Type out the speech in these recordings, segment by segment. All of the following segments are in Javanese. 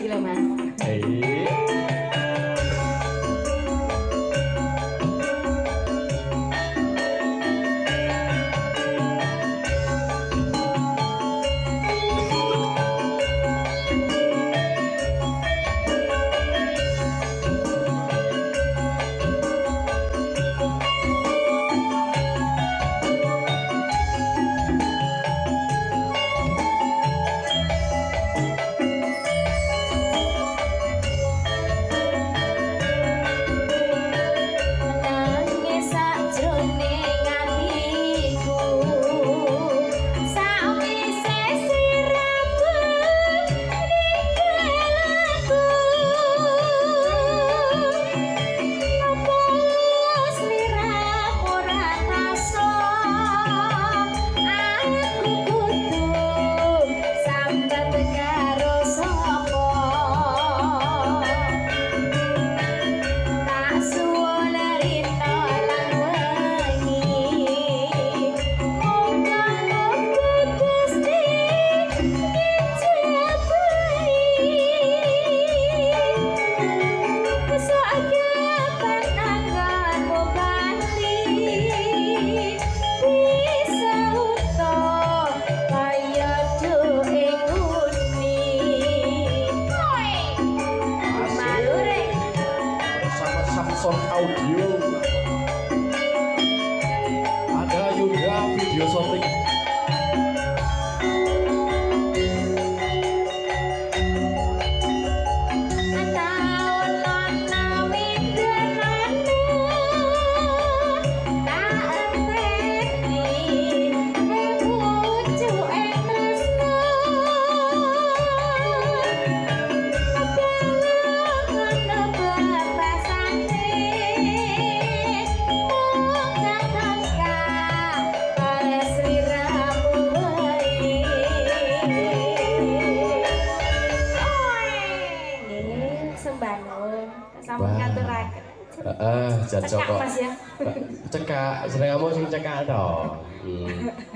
iki lho Mas. Audio ada juga video shooting. Cekak Mas ya. Cekak, seneng kamu sing cekak to.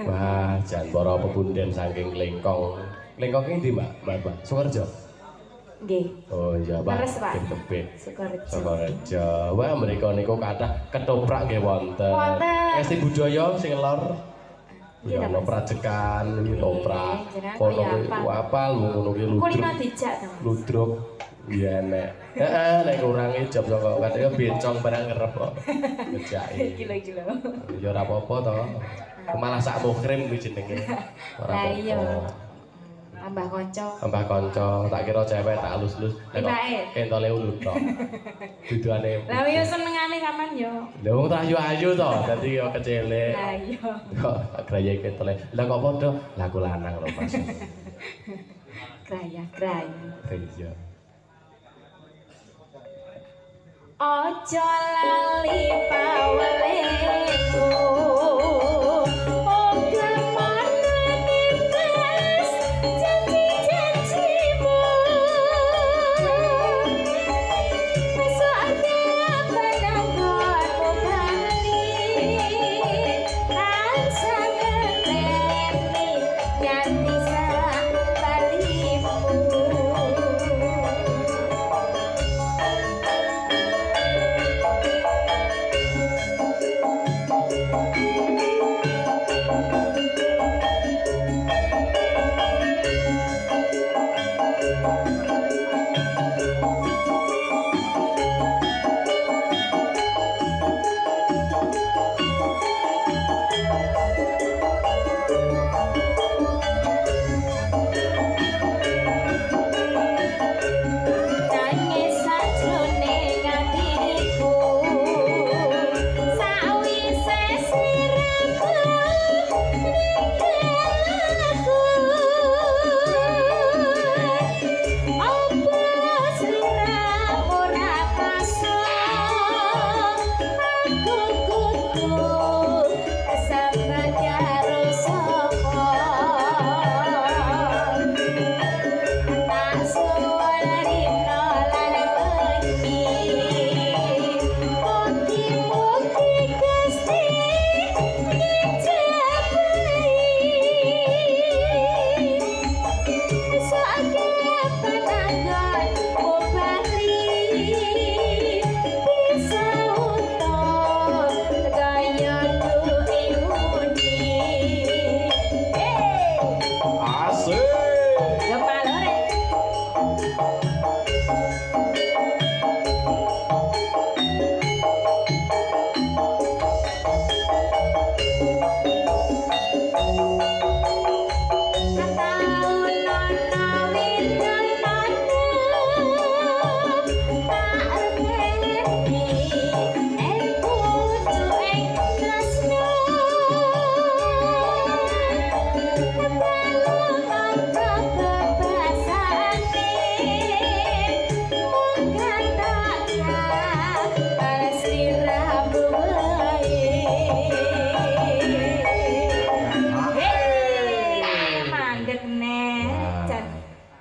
Wah, jan para pepunden saking Klengkong. Klengkong iki ndi, Mbak? Mbak Sukorejo. Nggih. Oh iya, Pak. Tebet. Sukorejo. Wah, mriko niku kathah ketoprak nggih wonten. Esti budaya sing lor. Ya ono prajekan, ketoprak. Kono apal ngono ki ludruk. Kulino dijak to. Ludruk. Iya nek. Nek kurange job saka katanya bencong barang ngerep kok. Ngejake. Gila-gila. Ya ora apa-apa to. Malah sak muhrim kuwi jenenge. Ora apa-apa. Tambah kanca. Tambah kanca, tak kira cewek tak alus-alus. Nek kentole ulun to. Duduane. Lah yo senengane sampean yo. Lha wong tak ayu-ayu to, dadi yo kecele. Lah iya. Yo graya kentole. Lah kok padha? Lah aku lanang lho, Mas. Graya. Iya. Ojo lali pawelengku oga manane tes janji-janjimu besoknya penanggonmu bali rasa ngerteni nganti sak balimu.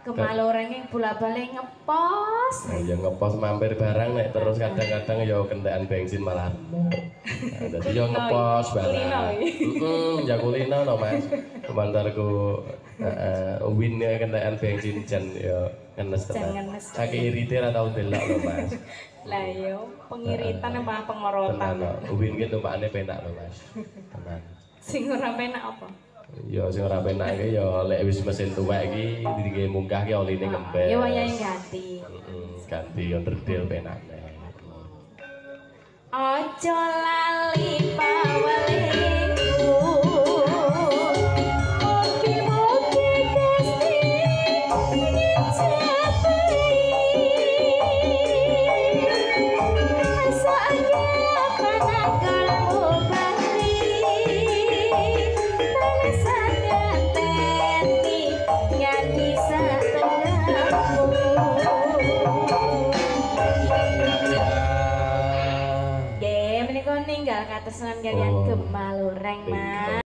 Kemaloreng bola-balik ngepos. Nah, ya ngepos mampir barang nek terus kadang-kadang ya kendaraan bensin malah. Nah, dadi yo ngepos barang. Ya kulino no Mas. Komandarku win kendaraan bensin jan yo ngenes tenan. Saking irite ra tau delok lho Mas. Lah yo pengiritan apa pengorotan. Tenan win ki tumpakane penak lho Mas. Tenan. Sing ora penak apa? Ya sing ora penak iki ya lek wis mesin tuwek iki digawe munggah ki oline ngempel. Ya wayahe ganti. Ganti yo ndredel penake. Aja lali pawalingku. Mugi-mugi Gusti nyecepeni. Saiki panakalmu bali. Tansah ngenteni nganti satengahmu. Nggih, menika ninggal katesan kalian Gemalureng, Mas.